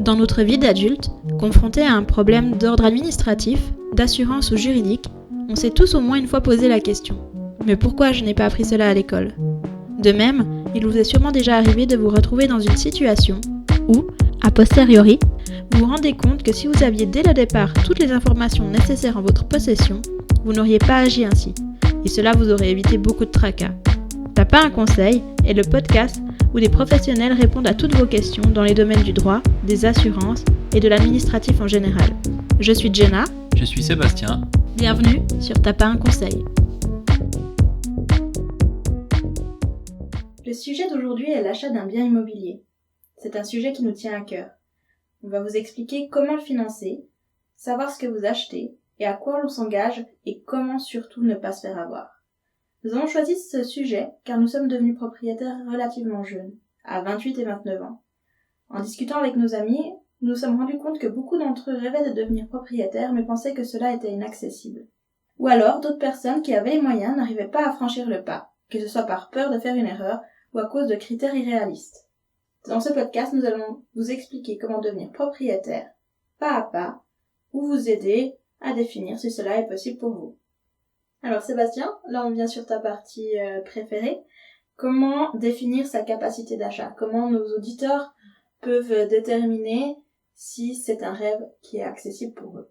Dans notre vie d'adulte, confronté à un problème d'ordre administratif, d'assurance ou juridique, on s'est tous au moins une fois posé la question « Mais pourquoi je n'ai pas appris cela à l'école ?» De même, il vous est sûrement déjà arrivé de vous retrouver dans une situation où, a posteriori, vous vous rendez compte que si vous aviez dès le départ toutes les informations nécessaires en votre possession, vous n'auriez pas agi ainsi, et cela vous aurait évité beaucoup de tracas. T'as pas un conseil est le podcast où des professionnels répondent à toutes vos questions dans les domaines du droit, des assurances et de l'administratif en général. Je suis Jenna. Je suis Sébastien. Bienvenue sur T'as pas un conseil. Le sujet d'aujourd'hui est l'achat d'un bien immobilier. C'est un sujet qui nous tient à cœur. On va vous expliquer comment le financer, savoir ce que vous achetez et à quoi l'on s'engage et comment surtout ne pas se faire avoir. Nous avons choisi ce sujet car nous sommes devenus propriétaires relativement jeunes, à 28 et 29 ans. En discutant avec nos amis, nous nous sommes rendus compte que beaucoup d'entre eux rêvaient de devenir propriétaires mais pensaient que cela était inaccessible. Ou alors d'autres personnes qui avaient les moyens n'arrivaient pas à franchir le pas, que ce soit par peur de faire une erreur ou à cause de critères irréalistes. Dans ce podcast, nous allons vous expliquer comment devenir propriétaire, pas à pas, ou vous aider à définir si cela est possible pour vous. Alors Sébastien, là on vient sur ta partie préférée. Comment définir sa capacité d'achat ? Comment nos auditeurs peuvent déterminer si c'est un rêve qui est accessible pour eux ?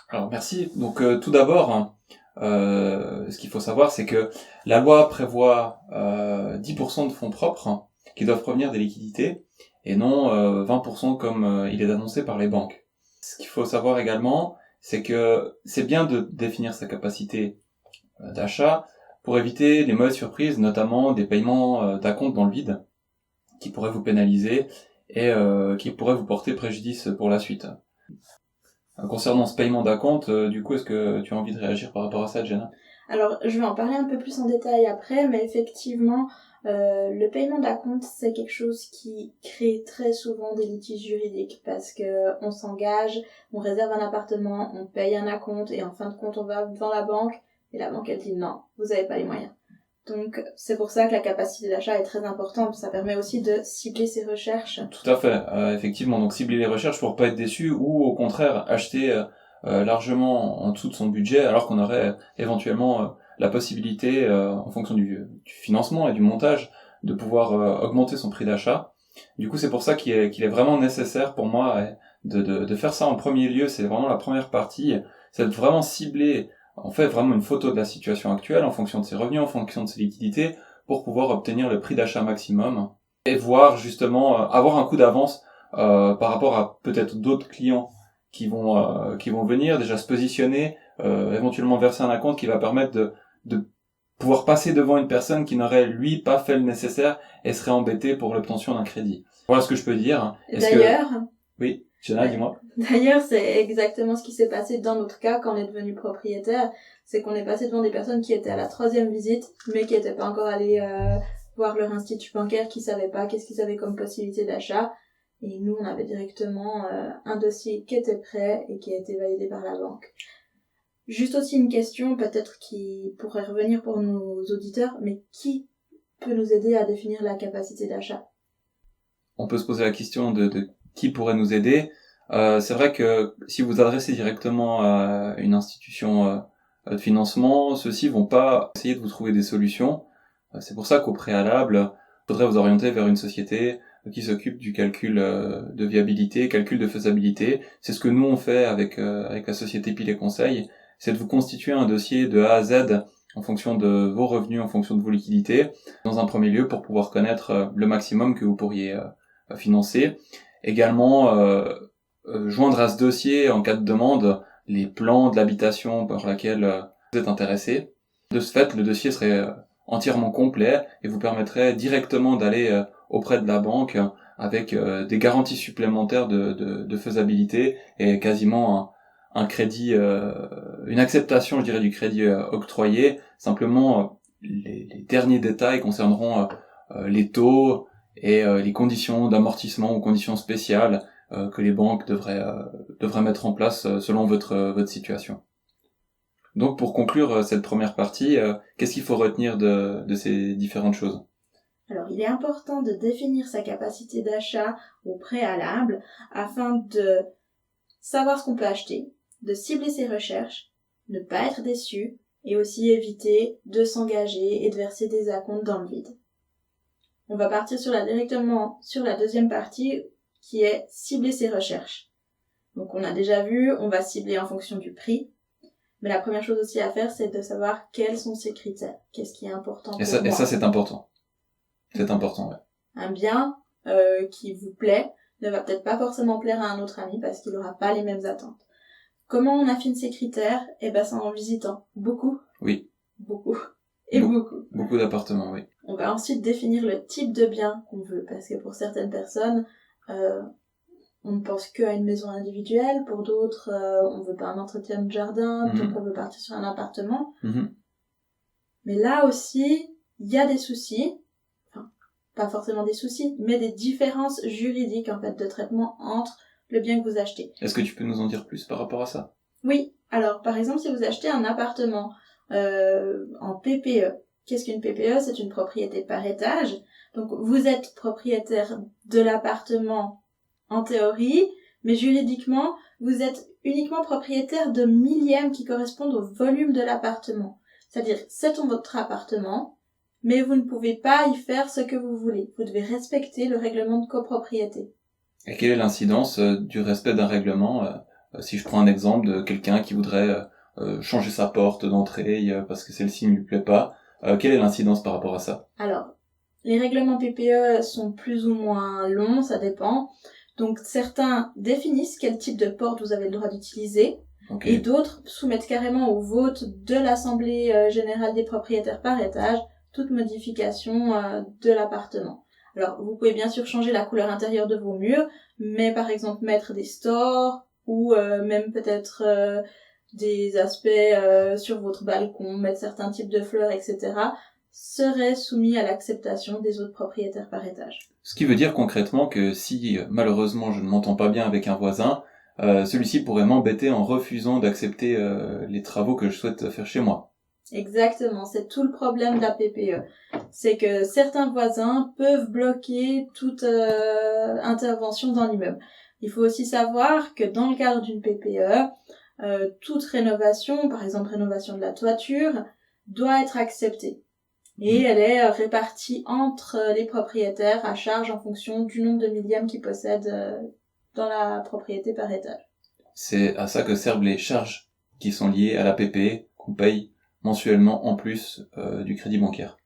Alors merci. Donc tout d'abord, ce qu'il faut savoir, c'est que la loi prévoit 10% de fonds propres qui doivent provenir des liquidités et non 20% comme il est annoncé par les banques. Ce qu'il faut savoir également, c'est que c'est bien de définir sa capacité d'achat pour éviter les mauvaises surprises, notamment des paiements d'acompte dans le vide qui pourraient vous pénaliser et qui pourraient vous porter préjudice pour la suite. Concernant ce paiement d'acompte, du coup, est-ce que tu as envie de réagir par rapport à ça, Jenna ? Alors, je vais en parler un peu plus en détail après, mais effectivement, le paiement d'acompte, c'est quelque chose qui crée très souvent des litiges juridiques parce que on s'engage, on réserve un appartement, on paye un acompte et en fin de compte, on va devant la banque et la banque, elle dit non, vous avez pas les moyens. Donc, c'est pour ça que la capacité d'achat est très importante. Ça permet aussi de cibler ses recherches. Tout à fait, effectivement. Donc, cibler les recherches pour pas être déçu ou, au contraire, acheter largement en dessous de son budget alors qu'on aurait éventuellement la possibilité, en fonction du financement et du montage, de pouvoir augmenter son prix d'achat. Du coup, c'est pour ça qu'il est vraiment nécessaire pour moi de faire ça en premier lieu. C'est vraiment la première partie. C'est de vraiment cibler, en fait, vraiment une photo de la situation actuelle en fonction de ses revenus, en fonction de ses liquidités, pour pouvoir obtenir le prix d'achat maximum et voir justement avoir un coup d'avance par rapport à peut-être d'autres clients qui vont venir, déjà se positionner, éventuellement verser un acompte qui va permettre de pouvoir passer devant une personne qui n'aurait lui pas fait le nécessaire et serait embêtée pour l'obtention d'un crédit. Voilà ce que je peux dire. Oui, Jenna, dis-moi. D'ailleurs, c'est exactement ce qui s'est passé dans notre cas quand on est devenu propriétaire. C'est qu'on est passé devant des personnes qui étaient à la 3e visite, mais qui n'étaient pas encore allées voir leur institut bancaire, qui savaient pas qu'est-ce qu'ils avaient comme possibilité d'achat. Et nous, on avait directement un dossier qui était prêt et qui a été validé par la banque. Juste aussi une question, peut-être qui pourrait revenir pour nos auditeurs, mais qui peut nous aider à définir la capacité d'achat ? On peut se poser la question de qui pourrait nous aider. C'est vrai que si vous adressez directement à une institution de financement, ceux-ci vont pas essayer de vous trouver des solutions. C'est pour ça qu'au préalable, il faudrait vous orienter vers une société qui s'occupe du calcul de viabilité, calcul de faisabilité. C'est ce que nous on fait avec la société Pile et Conseil, c'est de vous constituer un dossier de A à Z en fonction de vos revenus, en fonction de vos liquidités, dans un premier lieu pour pouvoir connaître le maximum que vous pourriez financer. Également, joindre à ce dossier, en cas de demande, les plans de l'habitation par laquelle vous êtes intéressé. De ce fait, le dossier serait entièrement complet et vous permettrait directement d'aller auprès de la banque avec des garanties supplémentaires de faisabilité et quasiment un crédit, une acceptation, je dirais, du crédit octroyé. Simplement, les derniers détails concerneront les taux et les conditions d'amortissement ou conditions spéciales que les banques devraient mettre en place selon votre situation. Donc pour conclure cette première partie, qu'est-ce qu'il faut retenir de ces différentes choses ? Alors, il est important de définir sa capacité d'achat au préalable afin de savoir ce qu'on peut acheter, de cibler ses recherches, ne pas être déçu et aussi éviter de s'engager et de verser des acomptes dans le vide. On va partir directement sur la deuxième partie qui est cibler ses recherches. Donc on a déjà vu, on va cibler en fonction du prix, mais la première chose aussi à faire, c'est de savoir quels sont ses critères, qu'est-ce qui est important pour moi. Et ça, c'est important. C'est important, ouais. Un bien qui vous plaît ne va peut-être pas forcément plaire à un autre ami parce qu'il n'aura pas les mêmes attentes. Comment on affine ces critères? Eh ben, c'est en visitant beaucoup. Oui. Beaucoup. Et beaucoup. Beaucoup d'appartements, oui. On va ensuite définir le type de bien qu'on veut, parce que pour certaines personnes, on ne pense qu'à une maison individuelle, pour d'autres, on veut pas un entretien de jardin, donc on veut partir sur un appartement. Mais là aussi, il y a des soucis, enfin, pas forcément des soucis, mais des différences juridiques, en fait, de traitement entre le bien que vous achetez. Est-ce que tu peux nous en dire plus par rapport à ça? Oui. Alors, par exemple, si vous achetez un appartement en PPE, qu'est-ce qu'une PPE? C'est une propriété par étage. Donc, vous êtes propriétaire de l'appartement en théorie, mais juridiquement, vous êtes uniquement propriétaire de millièmes qui correspondent au volume de l'appartement. C'est-à-dire, c'est votre appartement, mais vous ne pouvez pas y faire ce que vous voulez. Vous devez respecter le règlement de copropriété. Et quelle est l'incidence du respect d'un règlement si je prends un exemple de quelqu'un qui voudrait changer sa porte d'entrée parce que celle-ci ne lui plaît pas, quelle est l'incidence par rapport à ça? Alors, les règlements PPE sont plus ou moins longs, ça dépend. Donc certains définissent quel type de porte vous avez le droit d'utiliser, okay. Et d'autres soumettent carrément au vote de l'Assemblée générale des propriétaires par étage toute modification de l'appartement. Alors vous pouvez bien sûr changer la couleur intérieure de vos murs, mais par exemple mettre des stores ou même peut-être des aspects sur votre balcon, mettre certains types de fleurs, etc., serait soumis à l'acceptation des autres propriétaires par étage. Ce qui veut dire concrètement que si malheureusement je ne m'entends pas bien avec un voisin, celui-ci pourrait m'embêter en refusant d'accepter les travaux que je souhaite faire chez moi. Exactement, c'est tout le problème de la PPE. C'est que certains voisins peuvent bloquer toute intervention dans l'immeuble. Il faut aussi savoir que dans le cadre d'une PPE, toute rénovation, par exemple rénovation de la toiture, doit être acceptée. Et elle est répartie entre les propriétaires à charge en fonction du nombre de millièmes qu'ils possèdent dans la propriété par étage. C'est à ça que servent les charges qui sont liées à la PPE qu'on paye mensuellement en plus du crédit bancaire.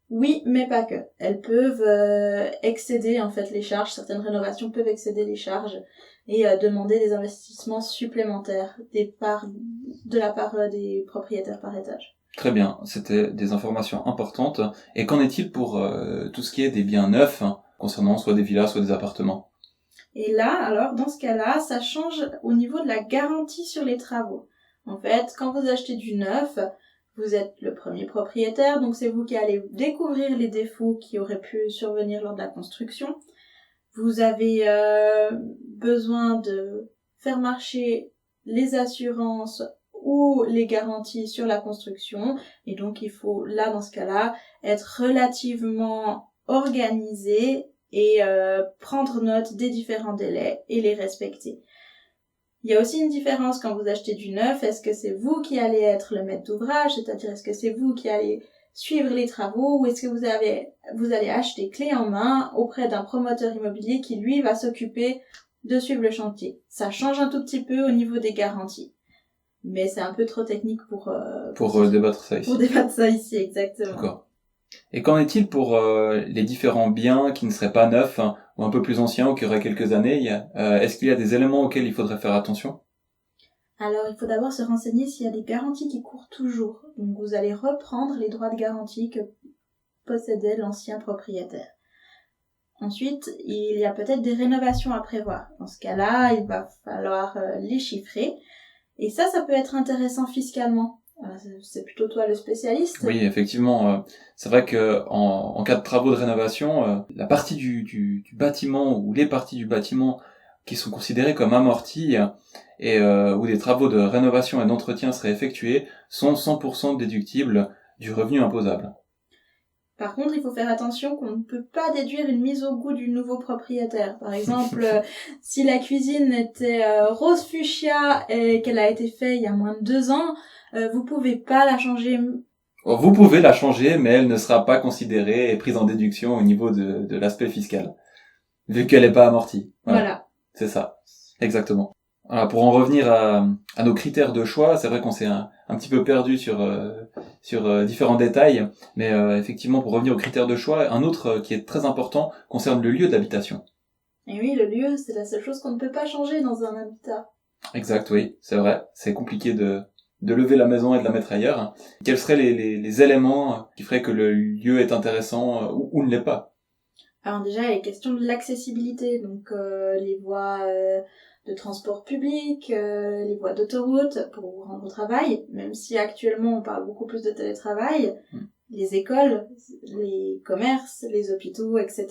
Oui, mais pas que. Elles peuvent excéder en fait les charges. Certaines rénovations peuvent excéder les charges et demander des investissements supplémentaires de la part des propriétaires par étage. Très bien, c'était des informations importantes. Et qu'en est-il pour tout ce qui est des biens neufs, concernant soit des villas, soit des appartements? Et là, alors, dans ce cas-là, ça change au niveau de la garantie sur les travaux. En fait, quand vous achetez du neuf, vous êtes le premier propriétaire, donc c'est vous qui allez découvrir les défauts qui auraient pu survenir lors de la construction. Vous avez besoin de faire marcher les assurances ou les garanties sur la construction, et donc il faut, là, dans ce cas-là, être relativement organisé et prendre note des différents délais et les respecter. Il y a aussi une différence quand vous achetez du neuf. Est-ce que c'est vous qui allez être le maître d'ouvrage, c'est-à-dire est-ce que c'est vous qui allez suivre les travaux, ou est-ce que vous allez acheter clé en main auprès d'un promoteur immobilier qui lui va s'occuper de suivre le chantier? Ça change un tout petit peu au niveau des garanties. Mais c'est un peu trop technique pour débattre ça ici. Pour débattre ça ici, exactement. D'accord. Et qu'en est-il pour les différents biens qui ne seraient pas neufs ou un peu plus anciens ou qui auraient quelques années? Est-ce qu'il y a des éléments auxquels il faudrait faire attention? Alors, il faut d'abord se renseigner s'il y a des garanties qui courent toujours. Donc, vous allez reprendre les droits de garantie que possédait l'ancien propriétaire. Ensuite, il y a peut-être des rénovations à prévoir. Dans ce cas-là, il va falloir les chiffrer. Et ça peut être intéressant fiscalement. C'est plutôt toi le spécialiste. Oui, effectivement. C'est vrai que en cas de travaux de rénovation, la partie du bâtiment ou les parties du bâtiment qui sont considérées comme amorties et où des travaux de rénovation et d'entretien seraient effectués sont 100% déductibles du revenu imposable. Par contre, il faut faire attention qu'on ne peut pas déduire une mise au goût du nouveau propriétaire. Par exemple, si la cuisine était rose fuchsia et qu'elle a été faite il y a moins de 2 ans, vous pouvez pas la changer. Vous pouvez la changer, mais elle ne sera pas considérée et prise en déduction au niveau de l'aspect fiscal, vu qu'elle n'est pas amortie. Voilà. C'est ça, exactement. Voilà, pour en revenir à nos critères de choix, c'est vrai qu'on s'est un petit peu perdu sur différents détails, mais effectivement, pour revenir aux critères de choix, un autre qui est très important concerne le lieu d'habitation. Et oui, le lieu, c'est la seule chose qu'on ne peut pas changer dans un habitat. Exact, oui, c'est vrai. C'est compliqué de lever la maison et de la mettre ailleurs. Quels seraient les éléments qui feraient que le lieu est intéressant ou ne l'est pas? Alors déjà, il y a les questions de l'accessibilité, donc les voies de transport public, les voies d'autoroute pour vous rendre au travail, même si actuellement on parle beaucoup plus de télétravail, les écoles, les commerces, les hôpitaux, etc.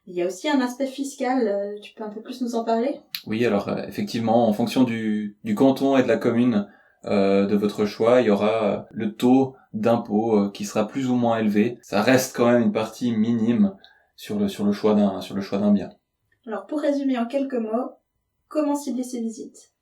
Il y a aussi un aspect fiscal, tu peux un peu plus nous en parler ? Oui, alors effectivement, en fonction du canton et de la commune de votre choix, il y aura le taux d'impôt qui sera plus ou moins élevé. Ça reste quand même une partie minime sur le choix d'un bien. Alors pour résumer en quelques mots, comment cibler ces visites ?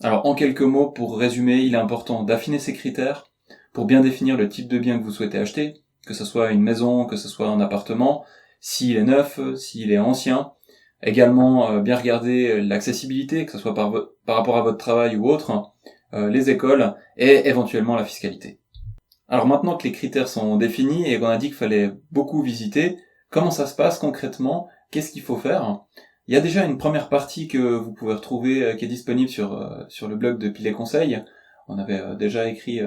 Alors en quelques mots, pour résumer, il est important d'affiner ces critères pour bien définir le type de bien que vous souhaitez acheter, que ce soit une maison, que ce soit un appartement, s'il est neuf, s'il est ancien. Également, bien regarder l'accessibilité, que ce soit par rapport à votre travail ou autre, les écoles et éventuellement la fiscalité. Alors maintenant que les critères sont définis et qu'on a dit qu'il fallait beaucoup visiter, comment ça se passe concrètement? Qu'est-ce qu'il faut faire? Il y a déjà une première partie que vous pouvez retrouver qui est disponible sur le blog de Pilet Conseil. On avait déjà écrit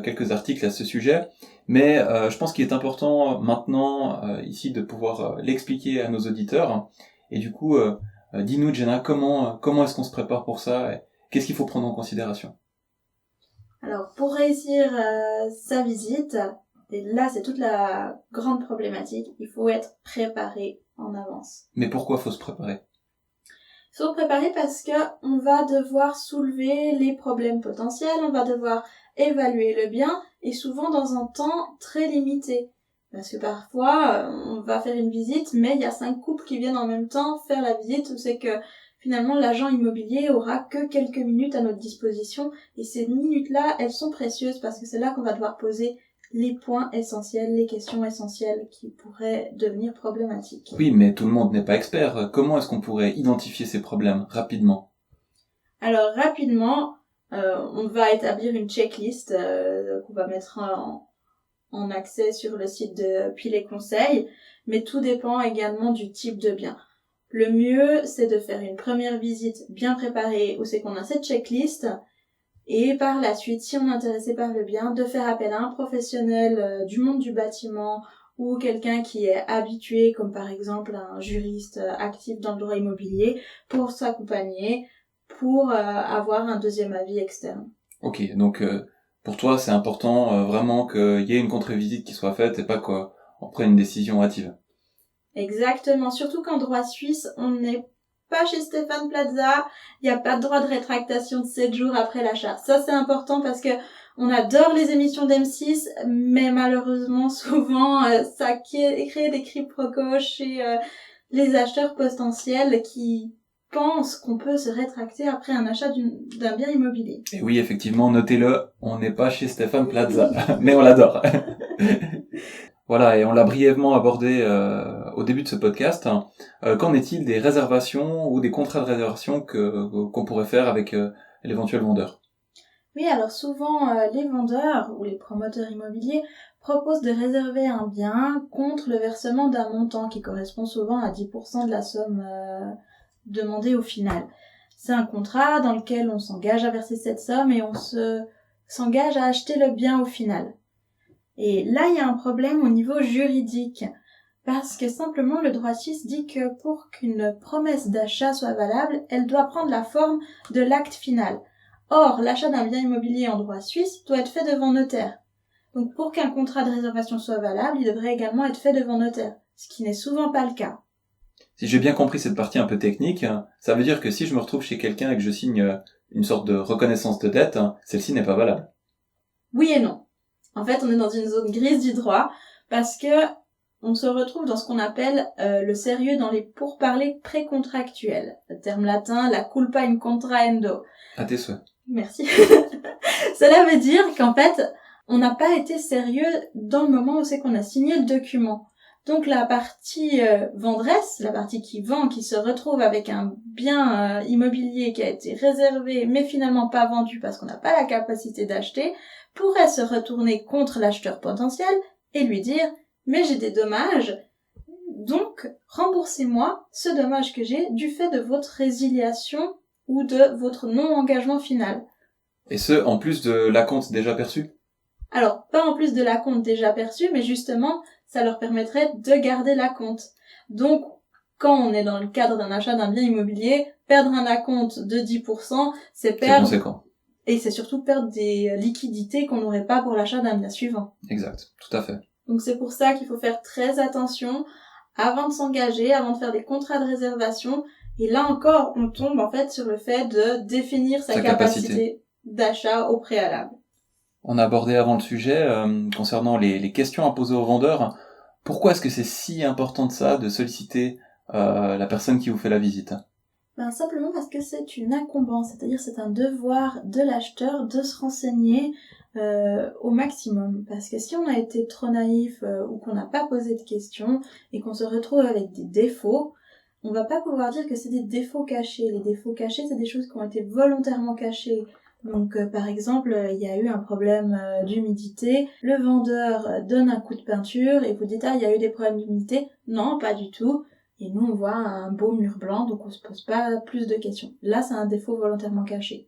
quelques articles à ce sujet, mais je pense qu'il est important maintenant ici de pouvoir l'expliquer à nos auditeurs. Et du coup, dis-nous, Jenna, comment est-ce qu'on se prépare pour ça? Qu'est-ce qu'il faut prendre en considération? Alors, pour réussir sa visite, et là c'est toute la grande problématique, il faut être préparé en avance. Mais pourquoi faut se préparer? Il faut se préparer parce que on va devoir soulever les problèmes potentiels, on va devoir évaluer le bien, et souvent dans un temps très limité. Parce que parfois, on va faire une visite, mais il y a 5 couples qui viennent en même temps faire la visite, où c'est que finalement l'agent immobilier aura que quelques minutes à notre disposition, et ces minutes-là, elles sont précieuses parce que c'est là qu'on va devoir poser les points essentiels, les questions essentielles qui pourraient devenir problématiques. Oui, mais tout le monde n'est pas expert. Comment est-ce qu'on pourrait identifier ces problèmes rapidement? Alors rapidement, on va établir une checklist qu'on va mettre en accès sur le site de Pilet Conseil, mais tout dépend également du type de bien. Le mieux, c'est de faire une première visite bien préparée où c'est qu'on a cette checklist, et par la suite, si on est intéressé par le bien, de faire appel à un professionnel du monde du bâtiment ou quelqu'un qui est habitué, comme par exemple un juriste actif dans le droit immobilier, pour s'accompagner, pour avoir un deuxième avis externe. Ok, donc pour toi, c'est important vraiment qu'il y ait une contre-visite qui soit faite et pas qu'on prenne une décision hâtive. Exactement, surtout qu'en droit suisse, on n'est pas chez Stéphane Plaza, il n'y a pas de droit de rétractation de 7 jours après l'achat. Ça, c'est important parce que on adore les émissions d'M6, mais malheureusement, souvent, ça crée des quiproquos chez les acheteurs potentiels qui pensent qu'on peut se rétracter après un achat d'un bien immobilier. Et oui, effectivement, notez-le, on n'est pas chez Stéphane Plaza, mais on l'adore. Voilà, et on l'a brièvement abordé au début de ce podcast. Qu'en est-il des réservations ou des contrats de réservation qu'on pourrait faire avec l'éventuel vendeur? Oui, alors souvent, les vendeurs ou les promoteurs immobiliers proposent de réserver un bien contre le versement d'un montant qui correspond souvent à 10% de la somme demandée au final. C'est un contrat dans lequel on s'engage à verser cette somme et on s'engage à acheter le bien au final. Et là, il y a un problème au niveau juridique, parce que simplement le droit suisse dit que pour qu'une promesse d'achat soit valable, elle doit prendre la forme de l'acte final. Or, l'achat d'un bien immobilier en droit suisse doit être fait devant notaire. Donc pour qu'un contrat de réservation soit valable, il devrait également être fait devant notaire, ce qui n'est souvent pas le cas. Si j'ai bien compris cette partie un peu technique, ça veut dire que si je me retrouve chez quelqu'un et que je signe une sorte de reconnaissance de dette, celle-ci n'est pas valable. Oui et non. En fait, on est dans une zone grise du droit, Parce que on se retrouve dans ce qu'on appelle le sérieux dans les pourparlers précontractuels. Le terme latin, la culpa in contraendo. À tes souhaits. Merci. Cela veut dire qu'en fait, on n'a pas été sérieux dans le moment où c'est qu'on a signé le document. Donc la partie vendresse, la partie qui vend, qui se retrouve avec un bien immobilier qui a été réservé mais finalement pas vendu parce qu'on n'a pas la capacité d'acheter, pourrait se retourner contre l'acheteur potentiel et lui dire « mais j'ai des dommages, donc remboursez-moi ce dommage que j'ai du fait de votre résiliation ou de votre non-engagement final. » Et ce, en plus de l'acompte déjà perçu? Alors, pas en plus de l'acompte déjà perçu, mais justement, ça leur permettrait de garder l'acompte. Donc, quand on est dans le cadre d'un achat d'un bien immobilier, perdre un acompte de 10%, c'est perdre... C'est conséquent. Et c'est surtout perdre des liquidités qu'on n'aurait pas pour l'achat d'un bien suivant. Exact, tout à fait. Donc c'est pour ça qu'il faut faire très attention avant de s'engager, avant de faire des contrats de réservation. Et là encore, on tombe en fait sur le fait de définir sa capacité d'achat au préalable. On a abordé avant le sujet, concernant les questions à poser aux vendeurs. Pourquoi est-ce que c'est si important de ça, de solliciter la personne qui vous fait la visite? Simplement parce que c'est une incombance, c'est-à-dire c'est un devoir de l'acheteur de se renseigner au maximum. Parce que si on a été trop naïf ou qu'on n'a pas posé de questions et qu'on se retrouve avec des défauts, on va pas pouvoir dire que c'est des défauts cachés. Les défauts cachés, c'est des choses qui ont été volontairement cachées. Donc par exemple, il y a eu un problème d'humidité, le vendeur donne un coup de peinture et vous dites « ah, il y a eu des problèmes d'humidité ». Non, pas du tout. Et nous, on voit un beau mur blanc, donc on se pose pas plus de questions. Là, c'est un défaut volontairement caché.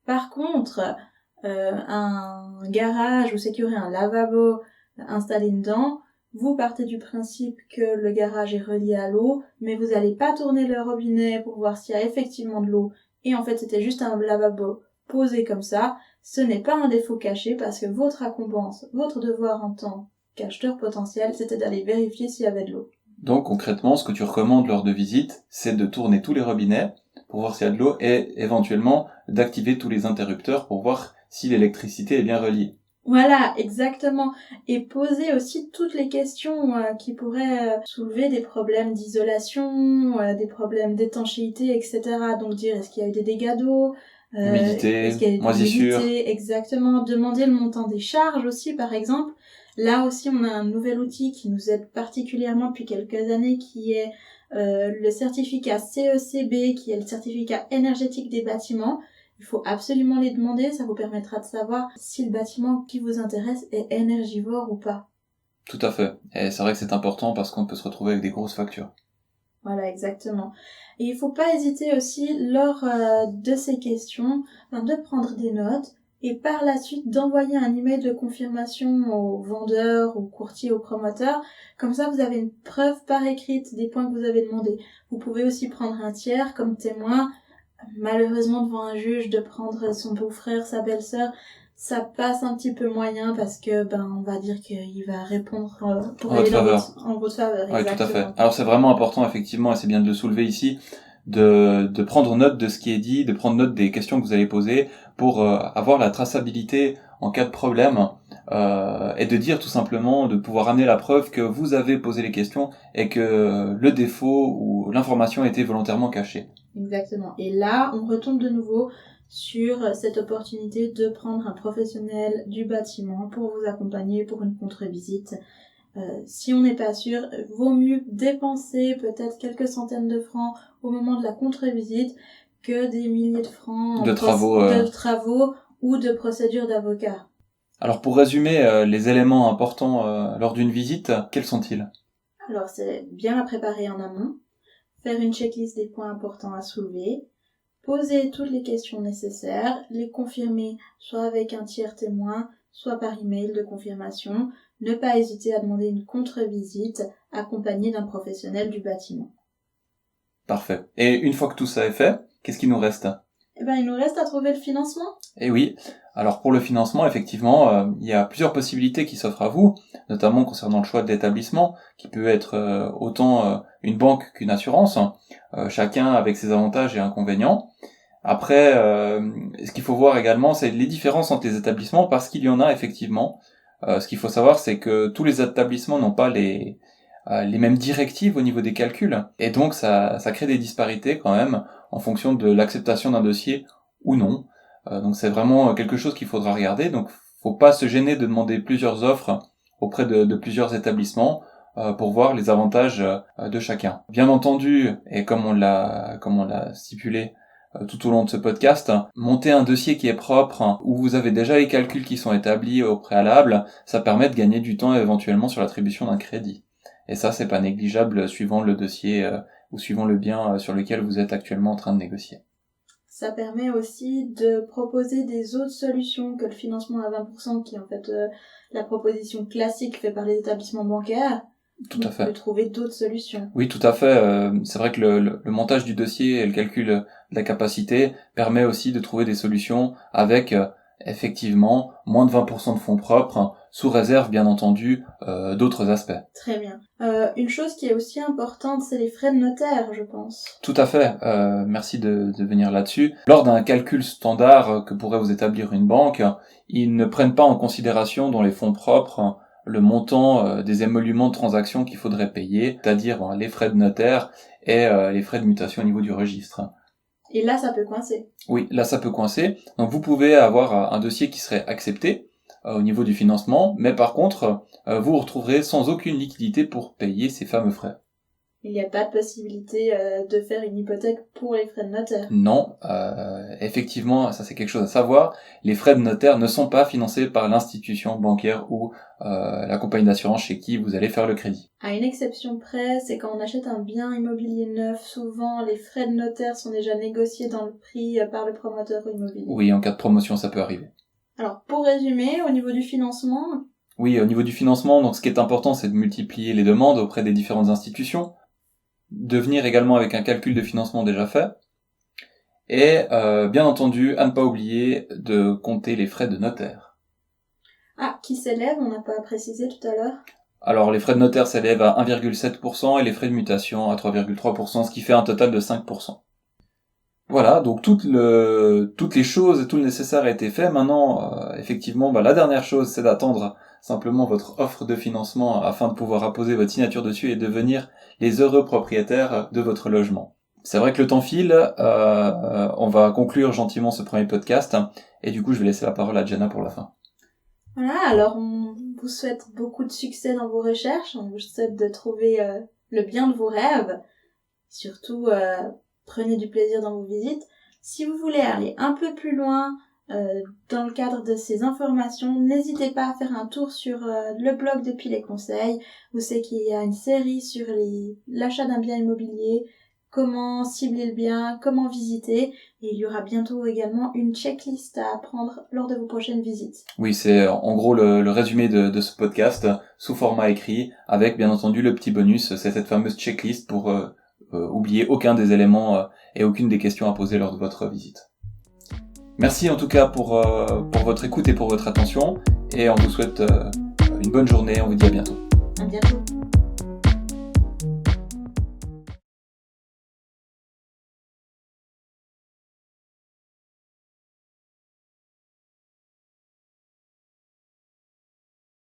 Par contre, un garage où c'est qu'il y aurait un lavabo installé dedans, vous partez du principe que le garage est relié à l'eau, mais vous n'allez pas tourner le robinet pour voir s'il y a effectivement de l'eau. Et en fait, c'était juste un lavabo posé comme ça. Ce n'est pas un défaut caché parce que votre récompense, votre devoir en tant qu'acheteur potentiel, c'était d'aller vérifier s'il y avait de l'eau. Donc concrètement, ce que tu recommandes lors de visite, c'est de tourner tous les robinets pour voir s'il y a de l'eau et éventuellement d'activer tous les interrupteurs pour voir si l'électricité est bien reliée. Voilà, exactement. Et poser aussi toutes les questions qui pourraient soulever des problèmes d'isolation, des problèmes d'étanchéité, etc. Donc dire est-ce qu'il y a eu des dégâts d'eau, humidité, est-ce qu'il y a eu moisissure. Exactement. Demander le montant des charges aussi, par exemple. Là aussi, on a un nouvel outil qui nous aide particulièrement depuis quelques années, qui est le certificat CECB, qui est le certificat énergétique des bâtiments. Il faut absolument les demander, ça vous permettra de savoir si le bâtiment qui vous intéresse est énergivore ou pas. Tout à fait. Et c'est vrai que c'est important parce qu'on peut se retrouver avec des grosses factures. Voilà, exactement. Et il faut pas hésiter aussi, lors de ces questions, de prendre des notes et par la suite d'envoyer un email de confirmation au vendeur, au courtier, au promoteur. Comme ça, vous avez une preuve par écrite des points que vous avez demandés. Vous pouvez aussi prendre un tiers comme témoin. Malheureusement, devant un juge, de prendre son beau-frère, sa belle-sœur, ça passe un petit peu moyen parce que, on va dire qu'il va répondre pour aller en votre faveur. Oui, tout à fait. Alors c'est vraiment important, effectivement, et c'est bien de le soulever ici, de prendre note de ce qui est dit, de prendre note des questions que vous allez poser pour avoir la traçabilité en cas de problème et de dire tout simplement, de pouvoir amener la preuve que vous avez posé les questions et que le défaut ou l'information a été volontairement cachée. Exactement. Et là, on retombe de nouveau sur cette opportunité de prendre un professionnel du bâtiment pour vous accompagner pour une contre-visite. Si on n'est pas sûr, vaut mieux dépenser peut-être quelques centaines de francs au moment de la contre-visite que des milliers de francs de travaux ou de procédures d'avocat. Alors pour résumer les éléments importants lors d'une visite, quels sont-ils? Alors c'est bien la préparer en amont, faire une checklist des points importants à soulever, poser toutes les questions nécessaires, les confirmer soit avec un tiers témoin, soit par email de confirmation, ne pas hésiter à demander une contre-visite accompagnée d'un professionnel du bâtiment. Parfait. Et une fois que tout ça est fait, qu'est-ce qu'il nous reste? Il nous reste à trouver le financement. Eh oui. Alors pour le financement, effectivement, il y a plusieurs possibilités qui s'offrent à vous, notamment concernant le choix de l'établissement, qui peut être autant une banque qu'une assurance, chacun avec ses avantages et inconvénients. Après, ce qu'il faut voir également, c'est les différences entre les établissements, parce qu'il y en a effectivement. ce qu'il faut savoir, c'est que tous les établissements n'ont pas les mêmes directives au niveau des calculs, et donc ça crée des disparités quand même en fonction de l'acceptation d'un dossier ou non. Donc c'est vraiment quelque chose qu'il faudra regarder. Donc faut pas se gêner de demander plusieurs offres auprès de plusieurs établissements pour voir les avantages de chacun. Bien entendu, et comme on l'a stipulé tout au long de ce podcast, monter un dossier qui est propre, où vous avez déjà les calculs qui sont établis au préalable, ça permet de gagner du temps éventuellement sur l'attribution d'un crédit. Et ça, c'est pas négligeable suivant le dossier ou suivant le bien sur lequel vous êtes actuellement en train de négocier. Ça permet aussi de proposer des autres solutions que le financement à 20%, qui est en fait la proposition classique faite par les établissements bancaires. Tout à fait. De trouver d'autres solutions. Oui, tout à fait. C'est vrai que le montage du dossier et le calcul de la capacité permet aussi de trouver des solutions avec effectivement moins de 20% de fonds propres, sous réserve bien entendu d'autres aspects. Très bien. Une chose qui est aussi importante, c'est les frais de notaire, je pense. Tout à fait. Merci de venir là-dessus. Lors d'un calcul standard que pourrait vous établir une banque, ils ne prennent pas en considération dans les fonds propres le montant des émoluments de transactions qu'il faudrait payer, c'est-à-dire les frais de notaire et les frais de mutation au niveau du registre. Et là, ça peut coincer. Oui, là, ça peut coincer. Donc, vous pouvez avoir un dossier qui serait accepté au niveau du financement, mais par contre, vous vous retrouverez sans aucune liquidité pour payer ces fameux frais. Il n'y a pas de possibilité de faire une hypothèque pour les frais de notaire. Non, effectivement, ça c'est quelque chose à savoir. Les frais de notaire ne sont pas financés par l'institution bancaire ou la compagnie d'assurance chez qui vous allez faire le crédit. À une exception près, c'est quand on achète un bien immobilier neuf, souvent les frais de notaire sont déjà négociés dans le prix par le promoteur immobilier. Oui, en cas de promotion, ça peut arriver. Alors, pour résumer, au niveau du financement... Oui, au niveau du financement, donc ce qui est important, c'est de multiplier les demandes auprès des différentes institutions, de venir également avec un calcul de financement déjà fait, et bien entendu, à ne pas oublier de compter les frais de notaire. Ah, qui s'élèvent, on n'a pas précisé tout à l'heure. Alors, les frais de notaire s'élèvent à 1,7% et les frais de mutation à 3,3%, ce qui fait un total de 5%. Voilà, donc toutes les choses et tout le nécessaire a été fait. Maintenant, effectivement, la dernière chose, c'est d'attendre simplement votre offre de financement afin de pouvoir apposer votre signature dessus et devenir les heureux propriétaires de votre logement. C'est vrai que le temps file, on va conclure gentiment ce premier podcast, et du coup, je vais laisser la parole à Jenna pour la fin. Voilà, alors on vous souhaite beaucoup de succès dans vos recherches, on vous souhaite de trouver le bien de vos rêves, surtout... Prenez du plaisir dans vos visites. Si vous voulez aller un peu plus loin dans le cadre de ces informations, n'hésitez pas à faire un tour sur le blog de Pile et Conseil. Vous savez qu'il y a une série sur l'achat d'un bien immobilier, comment cibler le bien, comment visiter. Et il y aura bientôt également une checklist à apprendre lors de vos prochaines visites. Oui, c'est en gros le résumé de ce podcast sous format écrit, avec bien entendu le petit bonus, c'est cette fameuse checklist pour... oubliez aucun des éléments et aucune des questions à poser lors de votre visite. Merci en tout cas pour votre écoute et pour votre attention, et on vous souhaite une bonne journée, on vous dit à bientôt. À bientôt.